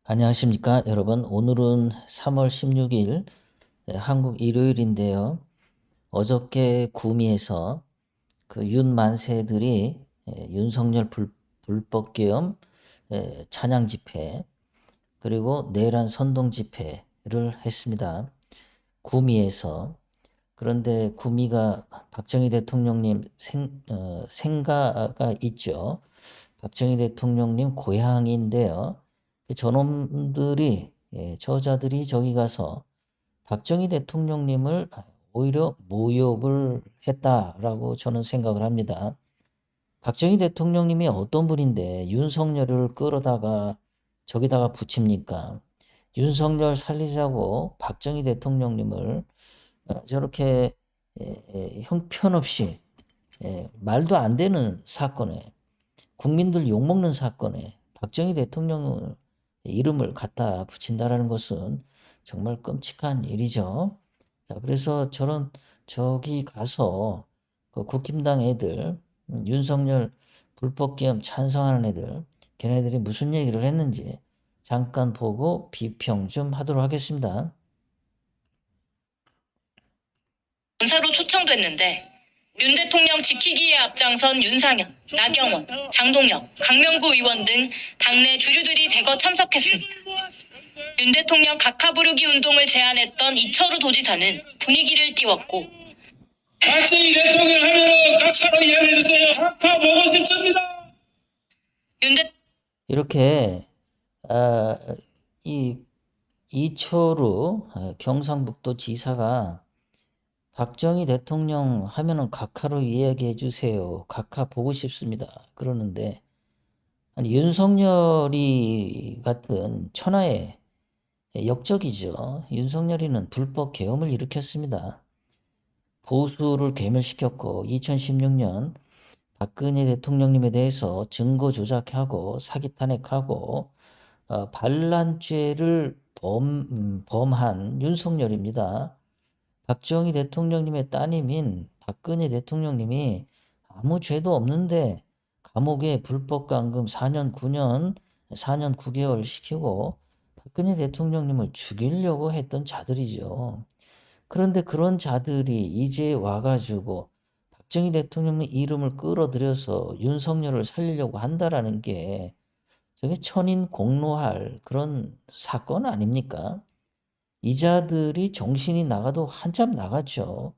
안녕하십니까 여러분. 오늘은 3월 16일 한국 일요일인데요. 어저께 구미에서 그 윤만세들이 윤석열 불법 계엄 찬양 집회 그리고 내란 선동 집회를 했습니다. 구미에서. 그런데 구미가 박정희 대통령님 생가가 있죠. 박정희 대통령님 고향인데요. 저놈들이 저자들이 저기 가서 박정희 대통령님을 오히려 모욕을 했다라고 저는 생각을 합니다. 박정희 대통령님이 어떤 분인데 윤석열을 끌어다가 저기다가 붙입니까? 윤석열 살리자고 박정희 대통령님을 저렇게 형편없이 말도 안 되는 사건에 국민들 욕먹는 사건에 박정희 대통령 이름을 갖다 붙인다라는 것은 정말 끔찍한 일이죠. 자, 그래서 저기 가서 그 국힘당 애들, 윤석열 불법 계엄 찬성하는 애들, 걔네들이 무슨 얘기를 했는지 잠깐 보고 비평 좀 하도록 하겠습니다. 본사로 초청됐는데 윤 대통령 지키기에 앞장선 윤상현, 나경원, 장동혁, 강명구 의원 등 당내 주류들이 대거 참석했습니다. 윤 대통령 각하 부르기 운동을 제안했던 이철우 도지사는 분위기를 띄웠고 박정희 대통령 하면은 각하로 이야기해주세요. 각하 보고 싶습니다. 이렇게 이 이철우 경상북도 지사가 박정희 대통령 하면은 각하로 이야기해 주세요. 각하 보고 싶습니다. 그러는데 아니 윤석열이 같은 천하의 역적이죠. 윤석열이는 불법 계엄을 일으켰습니다. 보수를 괴멸시켰고 2016년 박근혜 대통령님에 대해서 증거 조작하고 사기 탄핵하고 반란죄를 범한 윤석열입니다. 박정희 대통령님의 따님인 박근혜 대통령님이 아무 죄도 없는데 감옥에 불법 감금 4년 9개월 시키고 박근혜 대통령님을 죽이려고 했던 자들이죠. 그런데 그런 자들이 이제 와가지고 박정희 대통령의 이름을 끌어들여서 윤석열을 살리려고 한다라는 게 저게 천인공노할 그런 사건 아닙니까? 이 자들이 정신이 나가도 한참 나갔죠.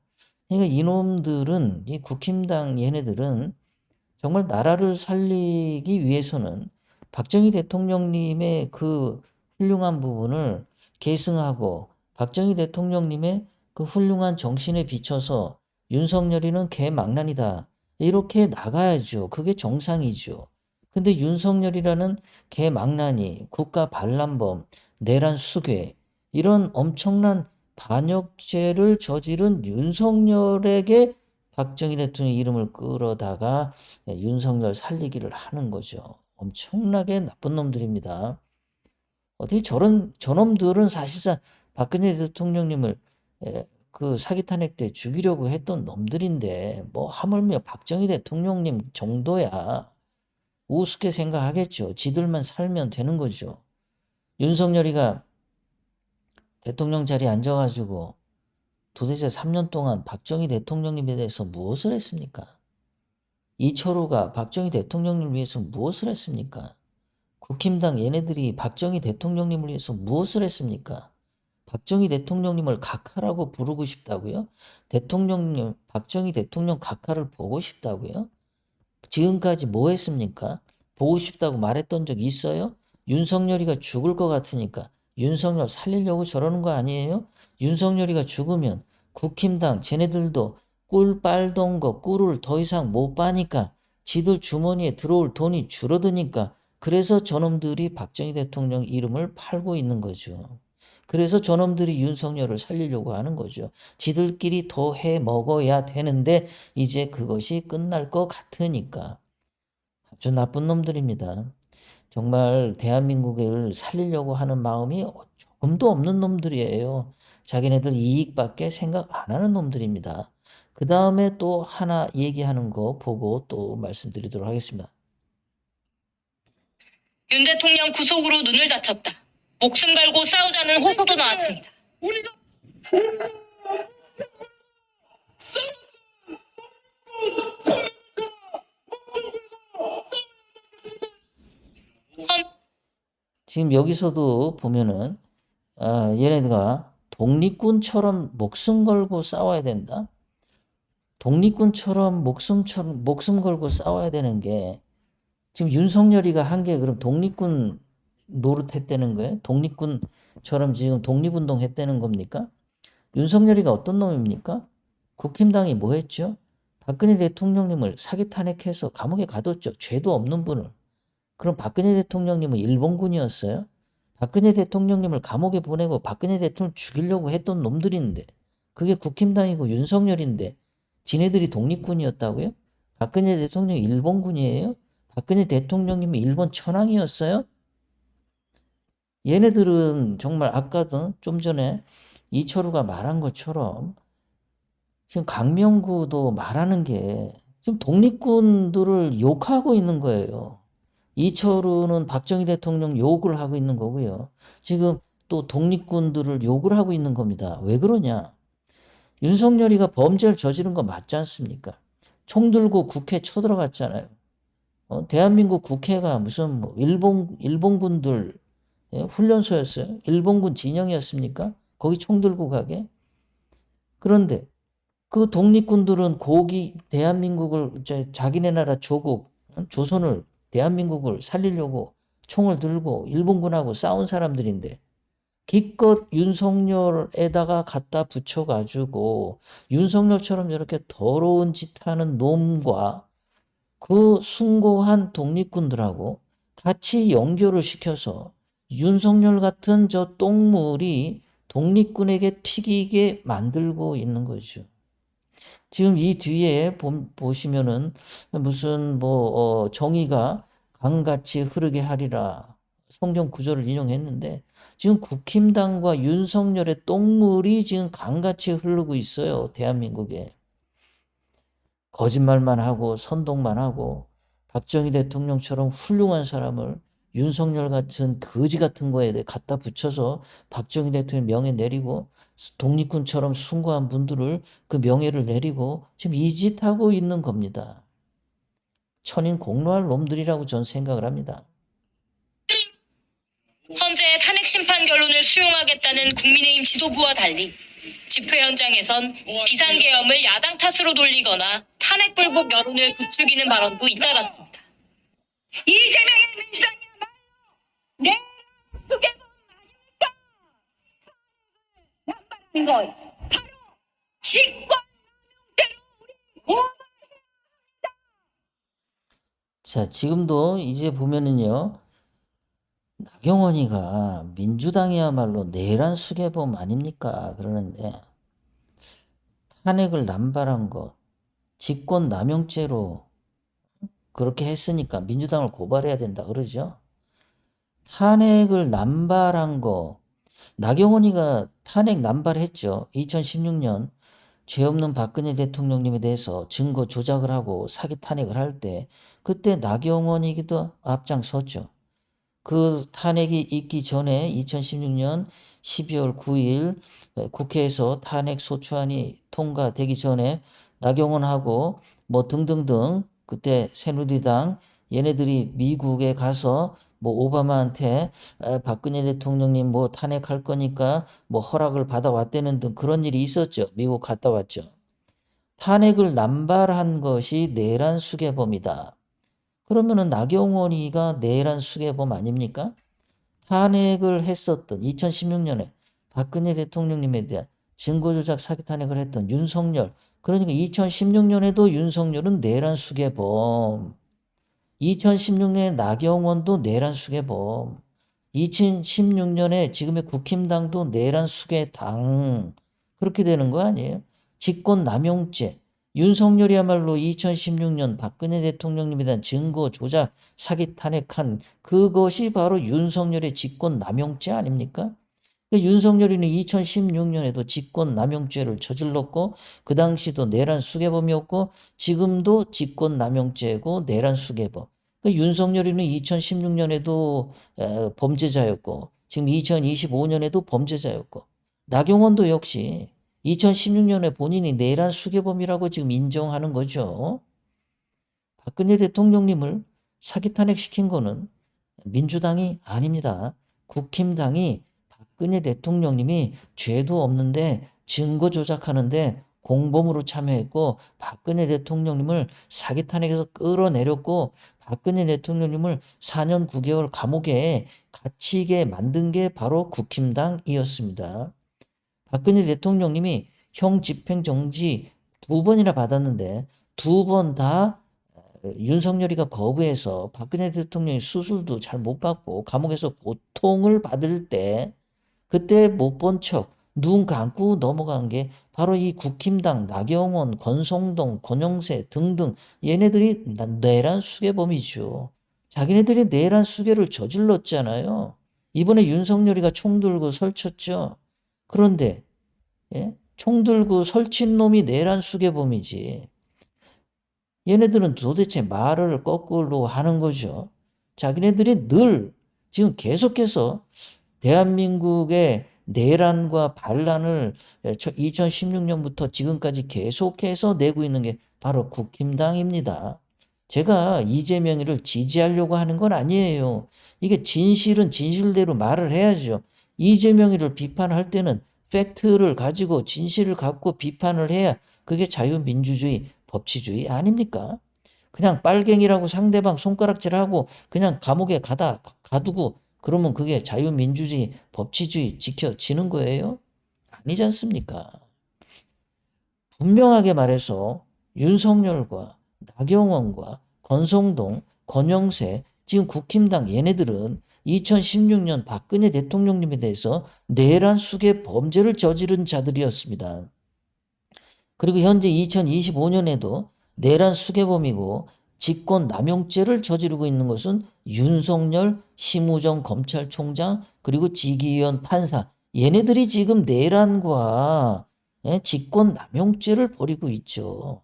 그러니까 이놈들은, 이 국힘당 얘네들은 정말 나라를 살리기 위해서는 박정희 대통령님의 그 훌륭한 부분을 계승하고 박정희 대통령님의 그 훌륭한 정신에 비춰서 윤석열이는 개망난이다. 이렇게 나가야죠. 그게 정상이죠. 근데 윤석열이라는 개망난이 국가 반란범, 내란 수괴, 이런 엄청난 반역죄를 저지른 윤석열에게 박정희 대통령 이름을 끌어다가 윤석열 살리기를 하는 거죠. 엄청나게 나쁜 놈들입니다. 어떻게 저놈들은 사실상 박근혜 대통령님을 그 사기 탄핵 때 죽이려고 했던 놈들인데 뭐 하물며 박정희 대통령님 정도야 우습게 생각하겠죠. 지들만 살면 되는 거죠. 윤석열이가 대통령 자리에 앉아가지고 도대체 3년 동안 박정희 대통령님에 대해서 무엇을 했습니까? 이철우가 박정희 대통령님을 위해서 무엇을 했습니까? 국힘당 얘네들이 박정희 대통령님을 위해서 무엇을 했습니까? 박정희 대통령님을 각하라고 부르고 싶다고요? 박정희 대통령 각하를 보고 싶다고요? 지금까지 뭐 했습니까? 보고 싶다고 말했던 적 있어요? 윤석열이가 죽을 것 같으니까 윤석열 살리려고 저러는 거 아니에요? 윤석열이가 죽으면 국힘당 쟤네들도 꿀 빨던 거 꿀을 더 이상 못 빠니까 지들 주머니에 들어올 돈이 줄어드니까 그래서 저놈들이 박정희 대통령 이름을 팔고 있는 거죠. 그래서 저놈들이 윤석열을 살리려고 하는 거죠. 지들끼리 더 해 먹어야 되는데 이제 그것이 끝날 것 같으니까. 아주 나쁜 놈들입니다. 정말 대한민국을 살리려고 하는 마음이 조금도 없는 놈들이에요. 자기네들 이익밖에 생각 안 하는 놈들입니다. 그 다음에 또 하나 얘기하는 거 보고 또 말씀드리도록 하겠습니다. 윤 대통령 구속으로 눈을 다쳤다. 목숨 걸고 싸우자는 호소도 나왔습니다. 우리가 헌 지금 여기서도 보면은 얘네가 독립군처럼 목숨 걸고 싸워야 된다. 독립군처럼 목숨 걸고 싸워야 되는 게 지금 윤석열이가 한 게 그럼 독립군 노릇했다는 거예요? 독립군처럼 지금 독립운동 했다는 겁니까? 윤석열이가 어떤 놈입니까? 국힘당이 뭐 했죠? 박근혜 대통령님을 사기 탄핵해서 감옥에 가뒀죠. 죄도 없는 분을. 그럼 박근혜 대통령님은 일본군이었어요? 박근혜 대통령님을 감옥에 보내고 박근혜 대통령 죽이려고 했던 놈들인데 그게 국힘당이고 윤석열인데 지네들이 독립군이었다고요? 박근혜 대통령이 일본군이에요? 박근혜 대통령님이 일본 천황이었어요? 얘네들은 정말 아까도 좀 전에 이철우가 말한 것처럼 지금 강명구도 말하는 게 지금 독립군들을 욕하고 있는 거예요. 이철우는 박정희 대통령 욕을 하고 있는 거고요. 지금 또 독립군들을 욕을 하고 있는 겁니다. 왜 그러냐? 윤석열이가 범죄를 저지른 거 맞지 않습니까? 총 들고 국회 쳐들어갔잖아요. 대한민국 국회가 무슨 뭐 일본군들 훈련소였어요? 일본군 진영이었습니까? 거기 총 들고 가게? 그런데 그 독립군들은 대한민국을 자기네 나라 조국 조선을 대한민국을 살리려고 총을 들고 일본군하고 싸운 사람들인데 기껏 윤석열에다가 갖다 붙여가지고 윤석열처럼 저렇게 더러운 짓 하는 놈과 그 숭고한 독립군들하고 같이 연결을 시켜서 윤석열 같은 저 똥물이 독립군에게 튀기게 만들고 있는 거죠. 지금 이 뒤에 보시면은 무슨 정의가 강같이 흐르게 하리라 성경 구절을 인용했는데 지금 국힘당과 윤석열의 똥물이 지금 강같이 흐르고 있어요. 대한민국에. 거짓말만 하고 선동만 하고 박정희 대통령처럼 훌륭한 사람을 윤석열 같은 거지 같은 거에 갖다 붙여서 박정희 대통령 명예 내리고 독립군처럼 숭고한 분들을 그 명예를 내리고 지금 이 짓 하고 있는 겁니다. 천인 공로할 놈들이라고 전 생각을 합니다. 헌재 탄핵 심판 결론을 수용하겠다는 국민의힘 지도부와 달리 집회 현장에선 비상계엄을 야당 탓으로 돌리거나 탄핵 불복 여론을 부추기는 발언도 잇따랐습니다. 이재명의 민주당이야말로 내 속에 아닙니까? 남발하는 것 바로 직권남용죄로 우리 고발해야 합니다. 자, 지금도 이제 보면은요. 나경원이가 민주당이야말로 내란 수괴범 아닙니까? 그러는데 탄핵을 남발한 것, 직권남용죄로 그렇게 했으니까 민주당을 고발해야 된다 그러죠. 탄핵을 남발한 거, 나경원이가 탄핵 남발했죠. 2016년 죄 없는 박근혜 대통령님에 대해서 증거 조작을 하고 사기 탄핵을 할 때 그때 나경원이기도 앞장섰죠. 그 탄핵이 있기 전에 2016년 12월 9일 국회에서 탄핵 소추안이 통과되기 전에 나경원하고 뭐 등등등 그때 새누리당 얘네들이 미국에 가서 뭐 오바마한테 박근혜 대통령님 뭐 탄핵할 거니까 뭐 허락을 받아왔다는 등 그런 일이 있었죠. 미국 갔다 왔죠. 탄핵을 남발한 것이 내란 수괴범이다. 그러면은 나경원이가 내란 수괴범 아닙니까? 탄핵을 했었던 2016년에 박근혜 대통령님에 대한 증거조작 사기 탄핵을 했던 윤석열. 그러니까 2016년에도 윤석열은 내란 수괴범. 2016년에 나경원도 내란 수괴범. 2016년에 지금의 국힘당도 내란 수괴당. 그렇게 되는 거 아니에요? 직권남용죄. 윤석열이야말로 2016년 박근혜 대통령님에 대한 증거 조작 사기 탄핵한 그것이 바로 윤석열의 직권남용죄 아닙니까? 윤석열이는 2016년에도 직권남용죄를 저질렀고 그 당시도 내란 수괴범이었고 지금도 직권남용죄고 내란 수괴범. 윤석열이는 2016년에도 범죄자였고 지금 2025년에도 범죄자였고, 나경원도 역시 2016년에 본인이 내란 수괴범이라고 지금 인정하는 거죠. 박근혜 대통령님을 사기 탄핵시킨 거는 민주당이 아닙니다. 국힘당이 박근혜 대통령님이 죄도 없는데 증거 조작하는데 공범으로 참여했고, 박근혜 대통령님을 사기 탄핵에서 끌어내렸고, 박근혜 대통령님을 4년 9개월 감옥에 갇히게 만든 게 바로 국힘당이었습니다. 박근혜 대통령님이 형 집행정지 2번이나 받았는데 2번 다 윤석열이가 거부해서 박근혜 대통령이 수술도 잘 못 받고 감옥에서 고통을 받을 때, 그때 못 본 척 눈 감고 넘어간 게 바로 이 국힘당 나경원, 권성동, 권영세 등등 얘네들이 내란 수괴범이죠. 자기네들이 내란 수괴를 저질렀잖아요. 이번에 윤석열이가 총 들고 설쳤죠. 그런데 총 들고 설친 놈이 내란 수괴범이지. 얘네들은 도대체 말을 거꾸로 하는 거죠. 자기네들이 늘 지금 계속해서 대한민국의 내란과 반란을 2016년부터 지금까지 계속해서 내고 있는 게 바로 국힘당입니다. 제가 이재명이를 지지하려고 하는 건 아니에요. 이게 진실은 진실대로 말을 해야죠. 이재명이를 비판할 때는 팩트를 가지고 진실을 갖고 비판을 해야 그게 자유민주주의, 법치주의 아닙니까? 그냥 빨갱이라고 상대방 손가락질하고 그냥 감옥에 가두고 그러면 그게 자유민주주의, 법치주의 지켜지는 거예요? 아니지 않습니까? 분명하게 말해서 윤석열과 나경원과 권성동, 권영세, 지금 국힘당 얘네들은 2016년 박근혜 대통령님에 대해서 내란 수괴 범죄를 저지른 자들이었습니다. 그리고 현재 2025년에도 내란 수괴범이고 직권 남용죄를 저지르고 있는 것은 윤석열, 심우정 검찰총장, 그리고 지기현 판사, 얘네들이 지금 내란과 직권 남용죄를 벌이고 있죠.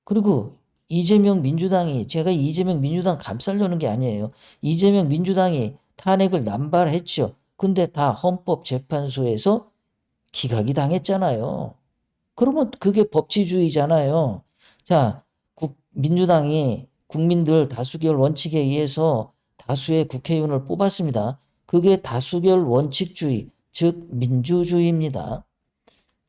그리고 이재명 민주당이, 제가 이재명 민주당 감싸려는 게 아니에요. 이재명 민주당이 탄핵을 남발했죠. 근데 다 헌법재판소에서 기각이 당했잖아요. 그러면 그게 법치주의잖아요. 자, 민주당이 국민들 다수결 원칙에 의해서 다수의 국회의원을 뽑았습니다. 그게 다수결 원칙주의, 즉 민주주의입니다.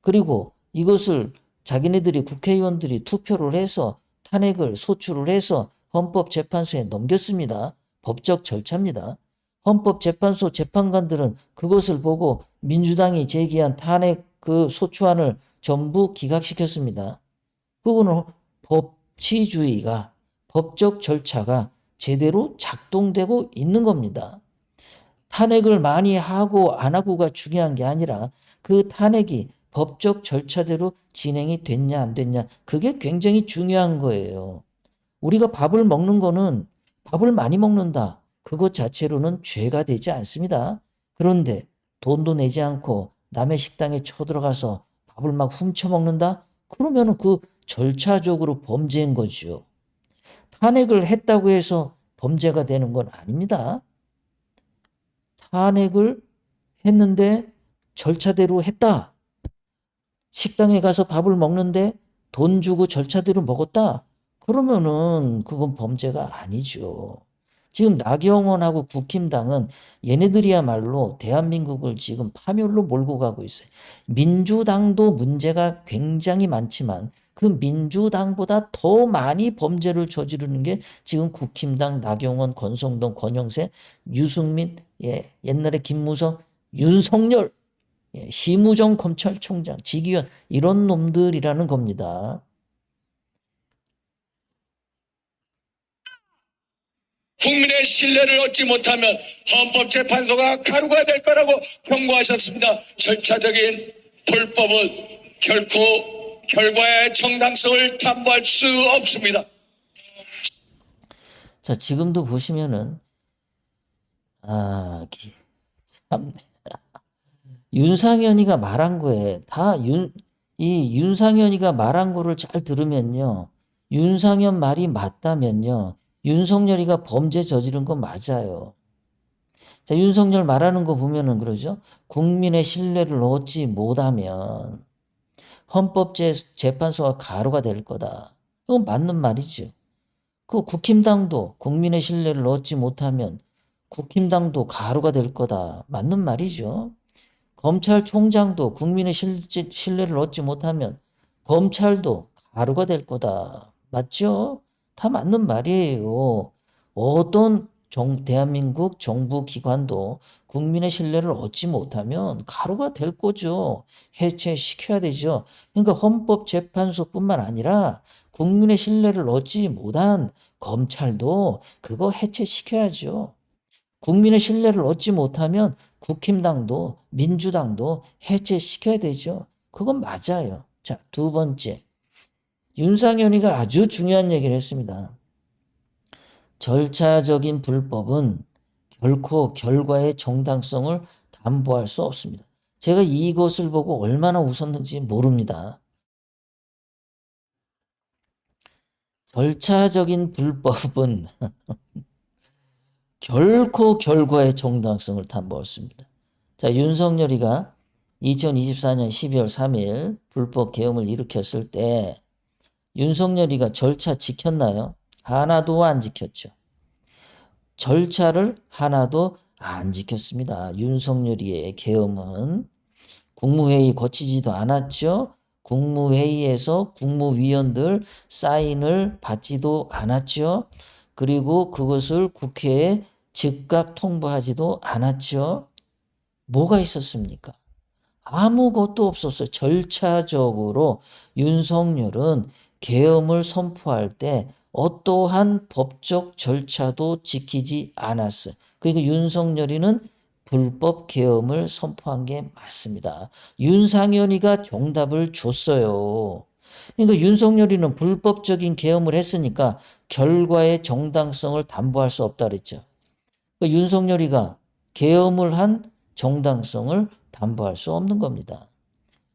그리고 이것을 자기네들이 국회의원들이 투표를 해서 탄핵을 소추를 해서 헌법재판소에 넘겼습니다. 법적 절차입니다. 헌법재판소 재판관들은 그것을 보고 민주당이 제기한 탄핵 그 소추안을 전부 기각시켰습니다. 그거는 법치주의가, 법적 절차가 제대로 작동되고 있는 겁니다. 탄핵을 많이 하고 안 하고가 중요한 게 아니라 그 탄핵이 법적 절차대로 진행이 됐냐 안 됐냐, 그게 굉장히 중요한 거예요. 우리가 밥을 먹는 거는 밥을 많이 먹는다, 그것 자체로는 죄가 되지 않습니다. 그런데 돈도 내지 않고 남의 식당에 쳐들어가서 밥을 막 훔쳐 먹는다? 그러면은 그 절차적으로 범죄인 거죠. 탄핵을 했다고 해서 범죄가 되는 건 아닙니다. 탄핵을 했는데 절차대로 했다. 식당에 가서 밥을 먹는데 돈 주고 절차대로 먹었다. 그러면은 그건 범죄가 아니죠. 지금 나경원하고 국힘당은 얘네들이야말로 대한민국을 지금 파멸로 몰고 가고 있어요. 민주당도 문제가 굉장히 많지만 그 민주당보다 더 많이 범죄를 저지르는 게 지금 국힘당 나경원, 권성동, 권영세, 유승민, 옛날에 김무성, 윤석열, 심우정 검찰총장, 지기현, 이런 놈들이라는 겁니다. 국민의 신뢰를 얻지 못하면 헌법재판소가 가루가 될 거라고 경고하셨습니다. 절차적인 불법은 결코 결과의 정당성을 담보할 수 없습니다. 자, 지금도 보시면은 참 윤상현이가 말한 거에 이 윤상현이가 말한 거를 잘 들으면요, 윤상현 말이 맞다면요, 윤석열이가 범죄 저지른 건 맞아요. 자, 윤석열 말하는 거 보면은 그러죠. 국민의 신뢰를 얻지 못하면 헌법재판소가 가루가 될 거다. 그건 맞는 말이죠. 그 국힘당도 국민의 신뢰를 얻지 못하면 국힘당도 가루가 될 거다. 맞는 말이죠. 검찰총장도 국민의 신뢰를 얻지 못하면 검찰도 가루가 될 거다. 맞죠? 다 맞는 말이에요. 어떤 대한민국 정부 기관도 국민의 신뢰를 얻지 못하면 가루가 될 거죠. 해체시켜야 되죠. 그러니까 헌법재판소뿐만 아니라 국민의 신뢰를 얻지 못한 검찰도 그거 해체시켜야죠. 국민의 신뢰를 얻지 못하면 국힘당도 민주당도 해체시켜야 되죠. 그건 맞아요. 자, 두 번째. 윤상현이가 아주 중요한 얘기를 했습니다. 절차적인 불법은 결코 결과의 정당성을 담보할 수 없습니다. 제가 이것을 보고 얼마나 웃었는지 모릅니다. 절차적인 불법은 결코 결과의 정당성을 담보할 수 없습니다. 자, 윤석열이가 2024년 12월 3일 불법 계엄을 일으켰을 때 윤석열이가 절차 지켰나요? 하나도 안 지켰죠. 절차를 하나도 안 지켰습니다. 윤석열이의 계엄은 국무회의 거치지도 않았죠. 국무회의에서 국무위원들 사인을 받지도 않았죠. 그리고 그것을 국회에 즉각 통보하지도 않았죠. 뭐가 있었습니까? 아무것도 없었어요. 절차적으로 윤석열은 계엄을 선포할 때 어떠한 법적 절차도 지키지 않았어요. 그러니까 윤석열이는 불법 계엄을 선포한 게 맞습니다. 윤상현이가 정답을 줬어요. 그러니까 윤석열이는 불법적인 계엄을 했으니까 결과의 정당성을 담보할 수 없다 그랬죠. 그러니까 윤석열이가 계엄을 한 정당성을 담보할 수 없는 겁니다.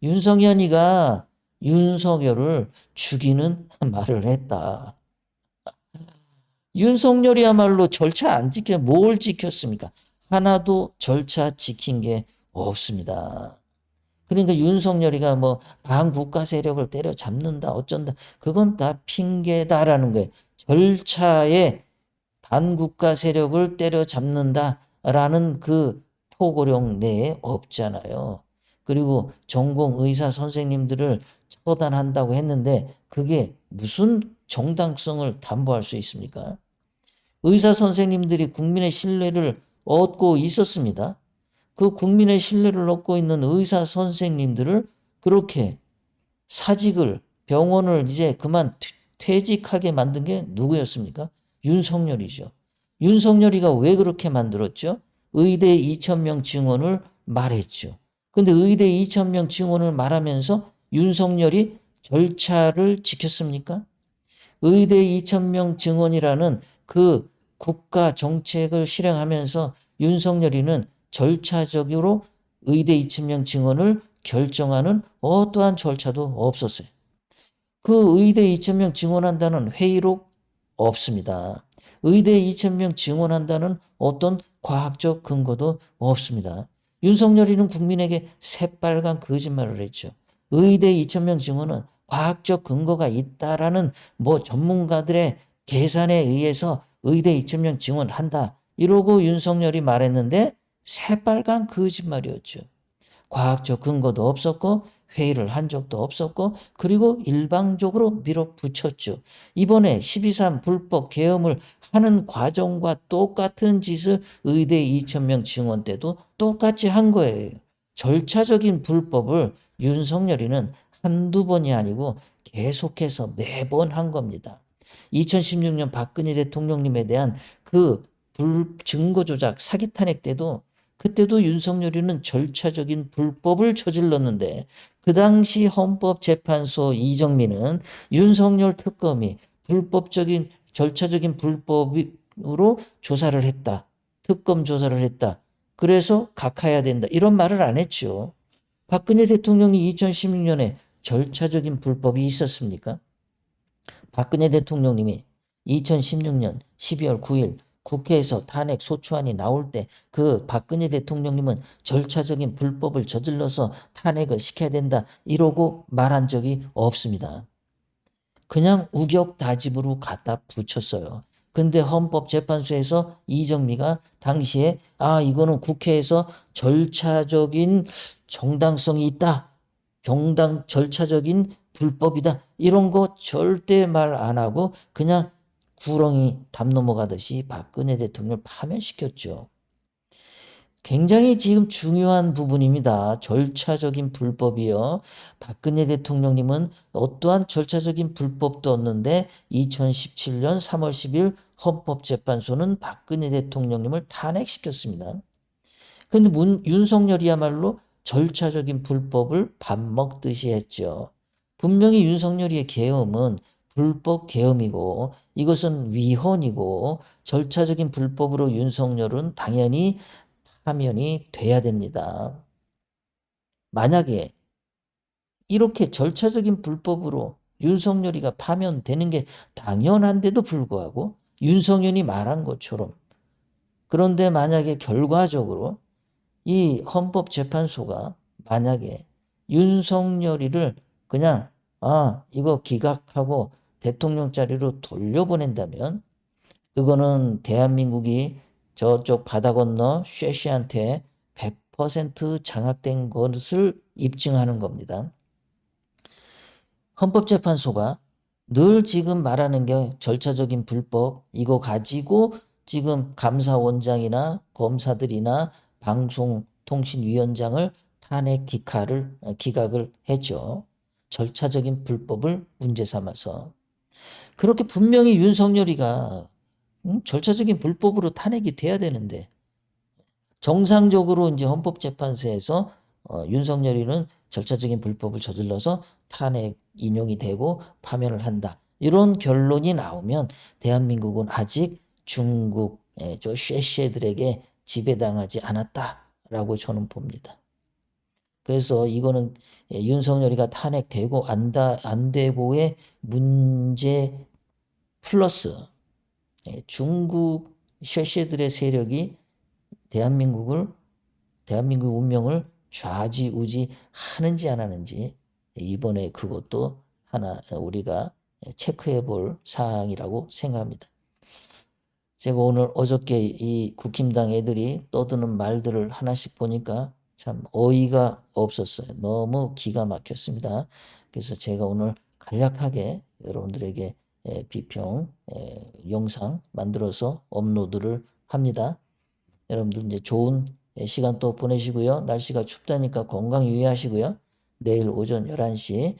윤석현이가 윤석열을 죽이는 말을 했다. 윤석열이야말로 절차 안 지켜 뭘 지켰습니까? 하나도 절차 지킨 게 없습니다. 그러니까 윤석열이가 뭐 반국가 세력을 때려잡는다 어쩐다 그건 다 핑계다라는 거예요. 절차에 반국가 세력을 때려잡는다라는 그 포고령 내에 없잖아요. 그리고 전공 의사 선생님들을 처단한다고 했는데 그게 무슨 정당성을 담보할 수 있습니까? 의사 선생님들이 국민의 신뢰를 얻고 있었습니다. 그 국민의 신뢰를 얻고 있는 의사 선생님들을 그렇게 사직을 병원을 이제 그만 퇴직하게 만든 게 누구였습니까? 윤석열이죠. 윤석열이가 왜 그렇게 만들었죠? 의대 2,000명 증원을 말했죠. 근데 의대 2,000명 증원을 말하면서 윤석열이 절차를 지켰습니까? 의대 2,000명 증원이라는 그 국가 정책을 실행하면서 윤석열이는 절차적으로 의대 2,000명 증원을 결정하는 어떠한 절차도 없었어요. 그 의대 2,000명 증원한다는 회의록 없습니다. 의대 2,000명 증원한다는 어떤 과학적 근거도 없습니다. 윤석열이는 국민에게 새빨간 거짓말을 했죠. 의대 2,000명 증원은 과학적 근거가 있다라는 뭐 전문가들의 계산에 의해서 의대 2,000명 증원한다. 이러고 윤석열이 말했는데 새빨간 거짓말이었죠. 과학적 근거도 없었고 회의를 한 적도 없었고 그리고 일방적으로 밀어붙였죠. 이번에 12.3 불법 계엄을 하는 과정과 똑같은 짓을 의대 2,000명 증원 때도 똑같이 한 거예요. 절차적인 불법을 윤석열이는 한두 번이 아니고 계속해서 매번 한 겁니다. 2016년 박근혜 대통령님에 대한 그 증거 조작 사기 탄핵 때도 그때도 윤석열이는 절차적인 불법을 저질렀는데 그 당시 헌법재판소 이정민은 윤석열 특검이 불법적인 절차적인 불법으로 조사를 했다. 특검 조사를 했다. 그래서 각하해야 된다. 이런 말을 안 했죠. 박근혜 대통령이 2016년에 절차적인 불법이 있었습니까? 박근혜 대통령님이 2016년 12월 9일 국회에서 탄핵 소추안이 나올 때 그 박근혜 대통령님은 절차적인 불법을 저질러서 탄핵을 시켜야 된다 이러고 말한 적이 없습니다. 그냥 우격다짐으로 갖다 붙였어요. 근데 헌법재판소에서 이정미가 당시에 이거는 국회에서 절차적인 정당성이 있다. 절차적인 불법이다. 이런 거 절대 말 안 하고 그냥 구렁이 담 넘어가듯이 박근혜 대통령을 파면시켰죠. 굉장히 지금 중요한 부분입니다. 절차적인 불법이요. 박근혜 대통령님은 어떠한 절차적인 불법도 없는데 2017년 3월 10일 헌법재판소는 박근혜 대통령님을 탄핵시켰습니다. 그런데 윤석열이야말로 절차적인 불법을 밥 먹듯이 했죠. 분명히 윤석열이의 계엄은 불법 계엄이고 이것은 위헌이고 절차적인 불법으로 윤석열은 당연히 파면이 돼야 됩니다. 만약에 이렇게 절차적인 불법으로 윤석열이가 파면되는 게 당연한데도 불구하고 윤석열이 말한 것처럼 그런데 만약에 결과적으로 이 헌법재판소가 만약에 윤석열이를 그냥 이거 기각하고 대통령 자리로 돌려보낸다면 그거는 대한민국이 저쪽 바다 건너 쉐시한테 100% 장악된 것을 입증하는 겁니다. 헌법재판소가 늘 지금 말하는 게 절차적인 불법 이거 가지고 지금 감사원장이나 검사들이나 방송통신위원장을 탄핵 기각을 했죠. 절차적인 불법을 문제 삼아서. 그렇게 분명히 윤석열이가 절차적인 불법으로 탄핵이 돼야 되는데 정상적으로 이제 헌법재판소에서 윤석열이는 절차적인 불법을 저질러서 탄핵 인용이 되고 파면을 한다. 이런 결론이 나오면 대한민국은 아직 중국 저 쉐쉐들에게 지배당하지 않았다라고 저는 봅니다. 그래서 이거는 윤석열이가 탄핵되고 안 되고의 문제 플러스 중국 쉐쉐들의 세력이 대한민국 운명을 좌지우지 하는지 안 하는지 이번에 그것도 하나 우리가 체크해 볼 사항이라고 생각합니다. 제가 오늘 어저께 이 국힘당 애들이 떠드는 말들을 하나씩 보니까 참 어이가 없었어요. 너무 기가 막혔습니다. 그래서 제가 오늘 간략하게 여러분들에게 비평 영상 만들어서 업로드를 합니다. 여러분들 이제 좋은 시간 또 보내시고요. 날씨가 춥다니까 건강 유의하시고요. 내일 오전 11시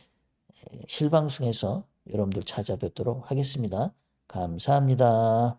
실방송에서 여러분들 찾아뵙도록 하겠습니다. 감사합니다.